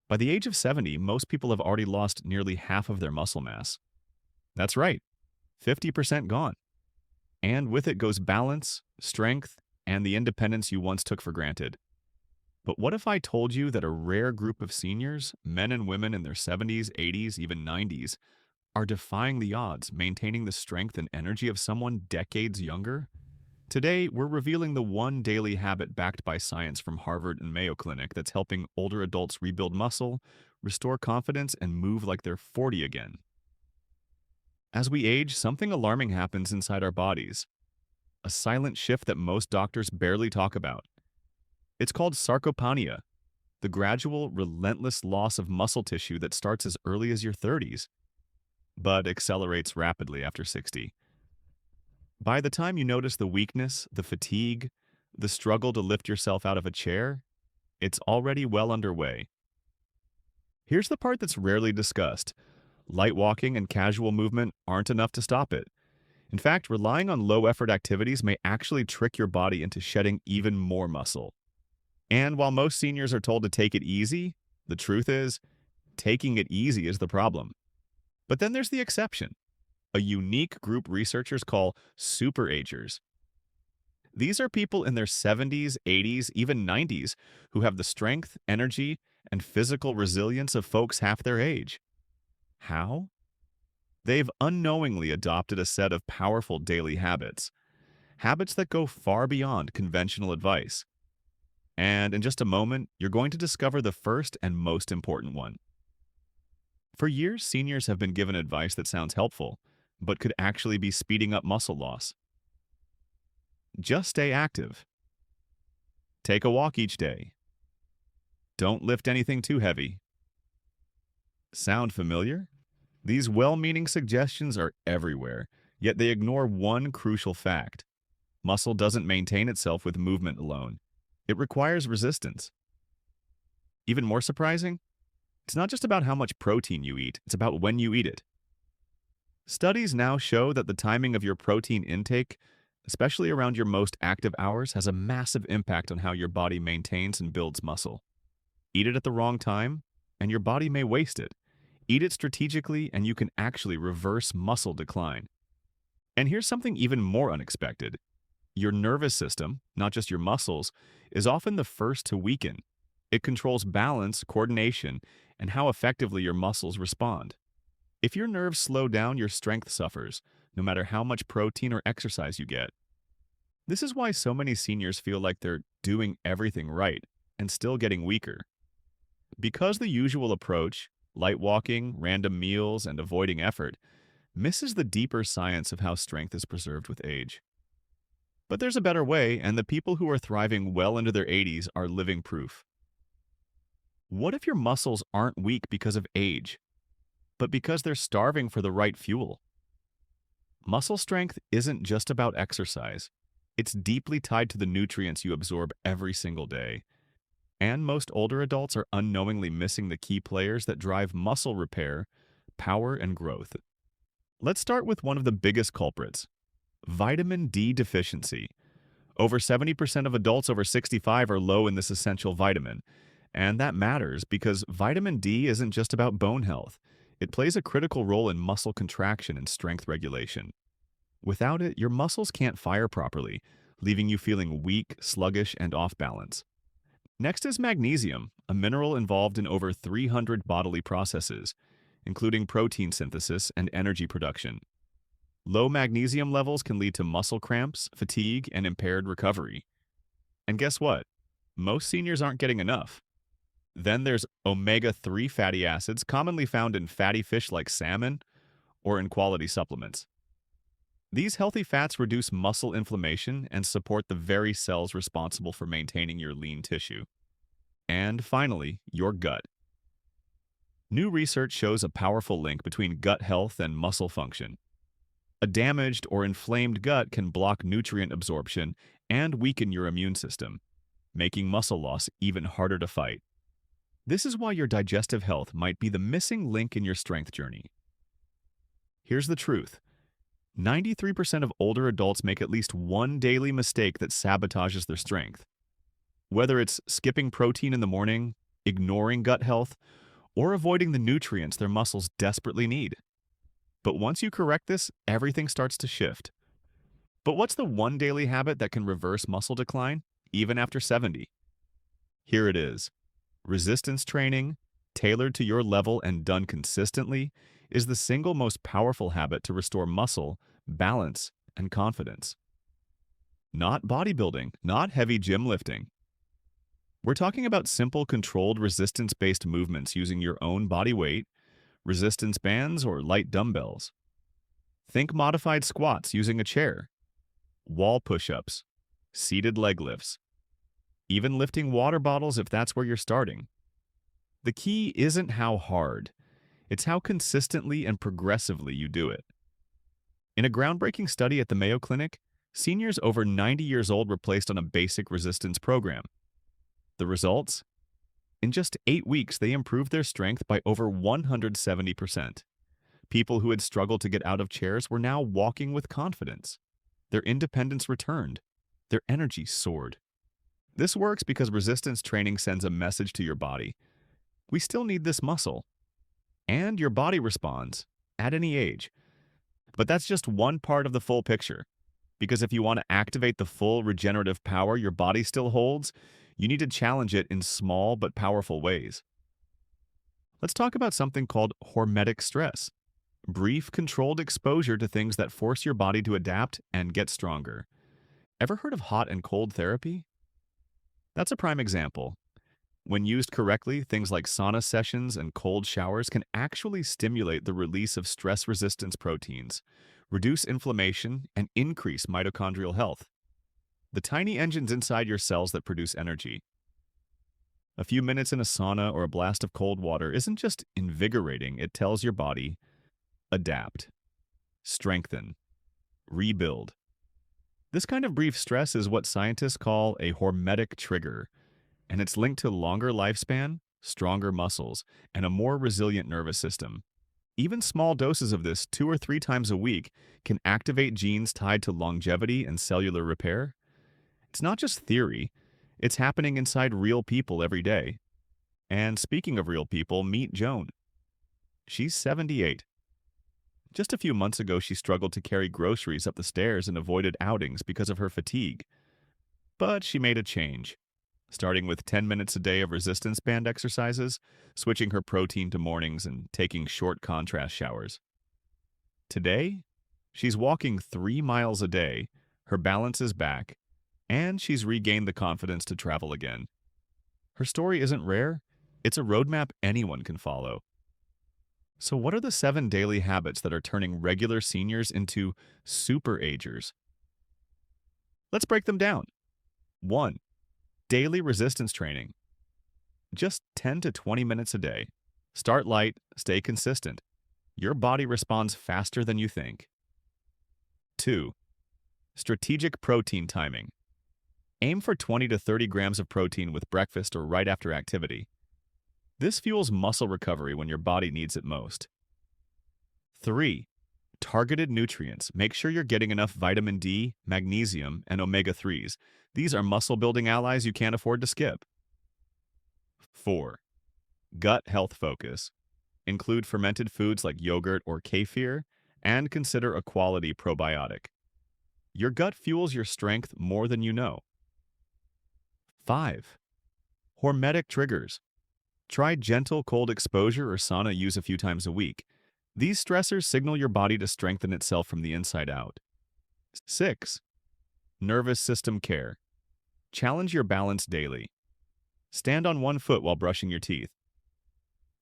By the age of 70, most people have already lost nearly half of their muscle mass. That's right, 50% gone. And with it goes balance, strength, and the independence you once took for granted. But what if I told you that a rare group of seniors, men and women in their 70s, 80s, even 90s, are defying the odds, maintaining the strength and energy of someone decades younger? Today, we're revealing the one daily habit backed by science from Harvard and Mayo Clinic that's helping older adults rebuild muscle, restore confidence, and move like they're 40 again. As we age, something alarming happens inside our bodies, a silent shift that most doctors barely talk about. It's called sarcopenia, the gradual, relentless loss of muscle tissue that starts as early as your 30s, but accelerates rapidly after 60. By the time you notice the weakness, the fatigue, the struggle to lift yourself out of a chair, it's already well underway. Here's the part that's rarely discussed. Light walking and casual movement aren't enough to stop it. In fact, relying on low-effort activities may actually trick your body into shedding even more muscle. And while most seniors are told to take it easy, the truth is, taking it easy is the problem. But then there's the exception, a unique group researchers call super-agers. These are people in their 70s, 80s, even 90s who have the strength, energy, and physical resilience of folks half their age. How? They've unknowingly adopted a set of powerful daily habits, habits that go far beyond conventional advice. And in just a moment, you're going to discover the first and most important one. For years, seniors have been given advice that sounds helpful, but could actually be speeding up muscle loss. Just stay active. Take a walk each day. Don't lift anything too heavy. Sound familiar? These well-meaning suggestions are everywhere, yet they ignore one crucial fact. Muscle doesn't maintain itself with movement alone. It requires resistance. Even more surprising, it's not just about how much protein you eat, it's about when you eat it. Studies now show that the timing of your protein intake, especially around your most active hours, has a massive impact on how your body maintains and builds muscle. Eat it at the wrong time, and your body may waste it. Eat it strategically, and you can actually reverse muscle decline. And here's something even more unexpected. Your nervous system, not just your muscles, is often the first to weaken. It controls balance, coordination, and how effectively your muscles respond. If your nerves slow down, your strength suffers, no matter how much protein or exercise you get. This is why so many seniors feel like they're doing everything right and still getting weaker. Because the usual approach, light walking, random meals, and avoiding effort, misses the deeper science of how strength is preserved with age. But there's a better way, and the people who are thriving well into their 80s are living proof. What if your muscles aren't weak because of age, but because they're starving for the right fuel? Muscle strength isn't just about exercise. It's deeply tied to the nutrients you absorb every single day. And most older adults are unknowingly missing the key players that drive muscle repair, power, and growth. Let's start with one of the biggest culprits, vitamin D deficiency. Over 70% of adults over 65 are low in this essential vitamin. And that matters because vitamin D isn't just about bone health. It plays a critical role in muscle contraction and strength regulation. Without it, your muscles can't fire properly, leaving you feeling weak, sluggish, and off balance. Next is magnesium, a mineral involved in over 300 bodily processes, including protein synthesis and energy production. Low magnesium levels can lead to muscle cramps, fatigue, and impaired recovery. And guess what? Most seniors aren't getting enough. Then there's omega-3 fatty acids, commonly found in fatty fish like salmon or in quality supplements. These healthy fats reduce muscle inflammation and support the very cells responsible for maintaining your lean tissue. And finally, your gut. New research shows a powerful link between gut health and muscle function. A damaged or inflamed gut can block nutrient absorption and weaken your immune system, making muscle loss even harder to fight. This is why your digestive health might be the missing link in your strength journey. Here's the truth. 93% of older adults make at least one daily mistake that sabotages their strength. Whether it's skipping protein in the morning, ignoring gut health, or avoiding the nutrients their muscles desperately need. But once you correct this, everything starts to shift. But what's the one daily habit that can reverse muscle decline, even after 70? Here it is. Resistance training, tailored to your level and done consistently, is the single most powerful habit to restore muscle, balance, and confidence. Not bodybuilding, not heavy gym lifting. We're talking about simple, controlled, resistance-based movements using your own body weight, resistance bands, or light dumbbells. Think modified squats using a chair, wall push-ups, seated leg lifts, even lifting water bottles if that's where you're starting. The key isn't how hard, it's how consistently and progressively you do it. In a groundbreaking study at the Mayo Clinic, seniors over 90 years old were placed on a basic resistance program. The results? In just 8 weeks, they improved their strength by over 170%. People who had struggled to get out of chairs were now walking with confidence. Their independence returned. Their energy soared. This works because resistance training sends a message to your body. We still need this muscle. And your body responds, at any age. But that's just one part of the full picture. Because if you want to activate the full regenerative power your body still holds, you need to challenge it in small but powerful ways. Let's talk about something called hormetic stress. Brief, controlled exposure to things that force your body to adapt and get stronger. Ever heard of hot and cold therapy? That's a prime example. When used correctly, things like sauna sessions and cold showers can actually stimulate the release of stress resistance proteins, reduce inflammation, and increase mitochondrial health. The tiny engines inside your cells that produce energy. A few minutes in a sauna or a blast of cold water isn't just invigorating, it tells your body, adapt, strengthen, rebuild. This kind of brief stress is what scientists call a hormetic trigger, and it's linked to longer lifespan, stronger muscles, and a more resilient nervous system. Even small doses of this 2 or 3 times a week can activate genes tied to longevity and cellular repair. It's not just theory, it's happening inside real people every day. And speaking of real people, meet Joan. She's 78. Just a few months ago, she struggled to carry groceries up the stairs and avoided outings because of her fatigue. But she made a change, starting with 10 minutes a day of resistance band exercises, switching her protein to mornings, and taking short contrast showers. Today, she's walking 3 miles a day, her balance is back, and she's regained the confidence to travel again. Her story isn't rare, it's a roadmap anyone can follow. So what are the 7 daily habits that are turning regular seniors into super-agers? Let's break them down. 1. Daily resistance training. Just 10 to 20 minutes a day. Start light, stay consistent. Your body responds faster than you think. 2. Strategic protein timing. Aim for 20 to 30 grams of protein with breakfast or right after activity. This fuels muscle recovery when your body needs it most. 3. Targeted nutrients. Make sure you're getting enough vitamin D, magnesium, and omega-3s. These are muscle-building allies you can't afford to skip. 4. Gut health focus. Include fermented foods like yogurt or kefir, and consider a quality probiotic. Your gut fuels your strength more than you know. 5. Hormetic triggers. Try gentle cold exposure or sauna use a few times a week. These stressors signal your body to strengthen itself from the inside out. 6. Nervous system care. Challenge your balance daily. Stand on one foot while brushing your teeth.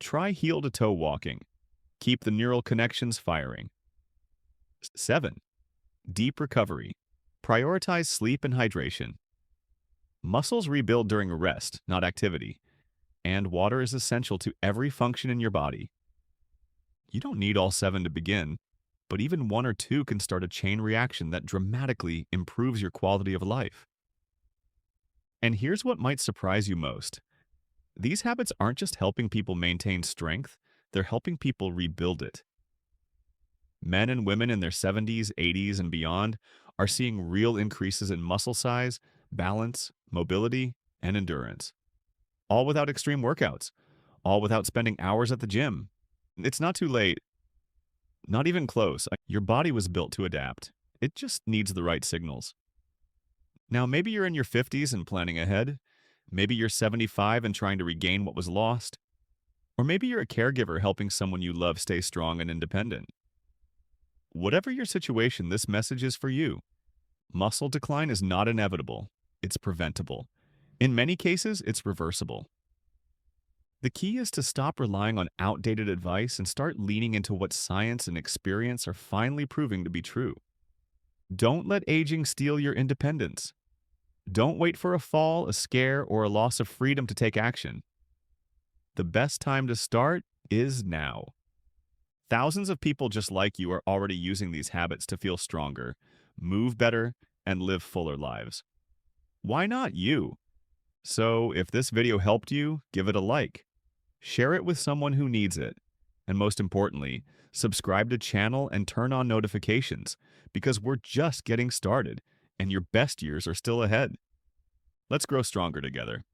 Try heel-to-toe walking. Keep the neural connections firing. 7. Deep recovery. Prioritize sleep and hydration. Muscles rebuild during rest, not activity. And water is essential to every function in your body. You don't need all 7 to begin, but even 1 or 2 can start a chain reaction that dramatically improves your quality of life. And here's what might surprise you most. These habits aren't just helping people maintain strength, they're helping people rebuild it. Men and women in their 70s, 80s, and beyond are seeing real increases in muscle size, balance, mobility, and endurance. all without extreme workouts, all without spending hours at the gym. It's not too late, not even close. Your body was built to adapt. It just needs the right signals. Now, maybe you're in your 50s and planning ahead. Maybe you're 75 and trying to regain what was lost. Or maybe you're a caregiver helping someone you love stay strong and independent. Whatever your situation, this message is for you. Muscle decline is not inevitable. It's preventable. In many cases, it's reversible. The key is to stop relying on outdated advice and start leaning into what science and experience are finally proving to be true. Don't let aging steal your independence. Don't wait for a fall, a scare, or a loss of freedom to take action. The best time to start is now. Thousands of people just like you are already using these habits to feel stronger, move better, and live fuller lives. Why not you? So, if this video helped you, give it a like. Share it with someone who needs it. And most importantly, subscribe to the channel and turn on notifications because we're just getting started and your best years are still ahead. Let's grow stronger together.